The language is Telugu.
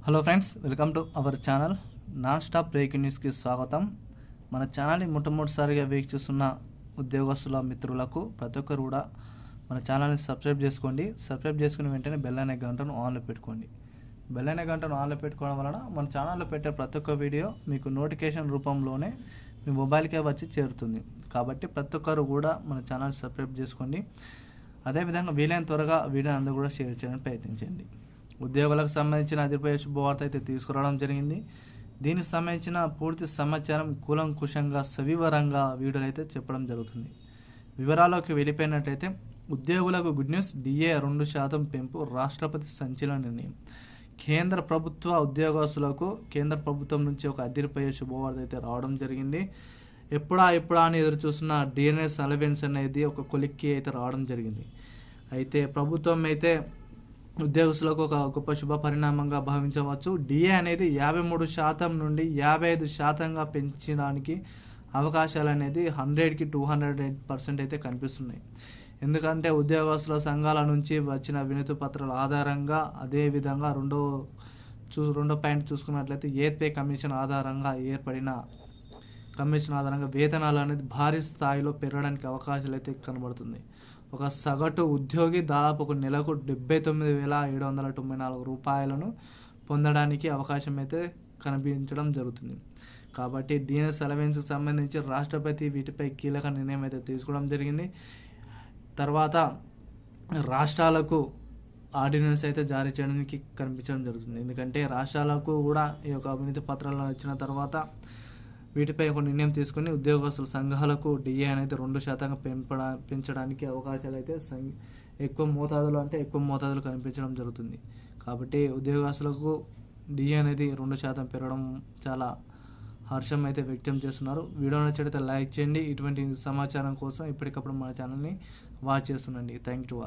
Hello friends, welcome to our channel non stop breaking న్యూస్కి స్వాగతం. మన ఛానల్ని మొట్టమొదటిసారిగా వీక్షిస్తున్న ఉద్యోగస్తుల మిత్రులకు ప్రతి ఒక్కరు కూడా మన ఛానల్ని సబ్స్క్రైబ్ చేసుకోండి. సబ్స్క్రైబ్ చేసుకుని వెంటనే బెల్ అనే గంటను ఆన్లో పెట్టుకోండి. బెల్ అనే గంటను ఆన్లో పెట్టుకోవడం వలన మన ఛానల్లో పెట్టే ప్రతి ఒక్క వీడియో మీకు నోటిఫికేషన్ రూపంలోనే మీ మొబైల్కే వచ్చి చేరుతుంది. కాబట్టి ప్రతి ఒక్కరు కూడా మన ఛానల్ సబ్స్క్రైబ్ చేసుకోండి. అదేవిధంగా వీలైన త్వరగా వీడియో అందరూ కూడా షేర్ చేయడానికి ప్రయత్నించండి. ఉద్యోగులకు సంబంధించిన అదిరిపోయే శుభవార్త అయితే తీసుకురావడం జరిగింది. దీనికి సంబంధించిన పూర్తి సమాచారం కూలంకుషంగా సవివరంగా వీడియోలో అయితే చెప్పడం జరుగుతుంది. వివరాల్లోకి వెళ్ళిపోయినట్లయితే ఉద్యోగులకు గుడ్ న్యూస్. డిఏ 2% పెంపు రాష్ట్రపతి సంచలన నిర్ణయం. కేంద్ర ప్రభుత్వ ఉద్యోగస్తులకు కేంద్ర ప్రభుత్వం నుంచి ఒక అదిరిపోయే శుభవార్త అయితే రావడం జరిగింది. ఎప్పుడా అని ఎదురు చూస్తున్న డిఎన్ఎస్ అలవెన్స్ అనేది ఒక కొలిక్కి అయితే రావడం జరిగింది. అయితే ప్రభుత్వం అయితే ఉద్యోగస్తులకు ఒక గొప్ప శుభ పరిణామంగా భావించవచ్చు. డిఏ అనేది 53% నుండి 55%గా పెంచడానికి అవకాశాలు అనేది 100కి 208% అయితే కనిపిస్తున్నాయి. ఎందుకంటే ఉద్యోగస్తుల సంఘాల నుంచి వచ్చిన వినతి పత్రాల ఆధారంగా, అదేవిధంగా రెండో పాయింట్ చూసుకున్నట్లయితే ఎయిత్ పే కమిషన్ ఆధారంగా ఏర్పడిన కమిషన్ ఆధారంగా వేతనాలు అనేది భారీ స్థాయిలో పెరగడానికి అవకాశాలు అయితే కనబడుతుంది. ఒక సగటు ఉద్యోగి దాదాపు ఒక నెలకు 79,794 రూపాయలను పొందడానికి అవకాశం అయితే కనిపించడం జరుగుతుంది. కాబట్టి డిఎన్ఎస్ అలవెన్స్కి సంబంధించి రాష్ట్రపతి వీటిపై కీలక నిర్ణయం అయితే తీసుకోవడం జరిగింది. తర్వాత రాష్ట్రాలకు ఆర్డినెన్స్ అయితే జారీ చేయడానికి కనిపించడం జరుగుతుంది. ఎందుకంటే రాష్ట్రాలకు కూడా ఈ యొక్క వినతి పత్రాలను ఇచ్చిన తర్వాత వీటిపై ఒక నిర్ణయం తీసుకుని ఉద్యోగస్తుల సంఘాలకు డిఏ అనేది 2% పెంచడానికి అవకాశాలు అయితే ఎక్కువ మోతాదులో కనిపించడం జరుగుతుంది. కాబట్టి ఉద్యోగస్తులకు డిఏ అనేది 2% పెరగడం చాలా హర్షం అయితే వ్యక్తం చేస్తున్నారు. వీడియో నచ్చితే లైక్ చేయండి. ఇటువంటి సమాచారం కోసం ఎప్పటికప్పుడు మన ఛానల్ని వాచ్ చేస్తుండండి. Thank you all.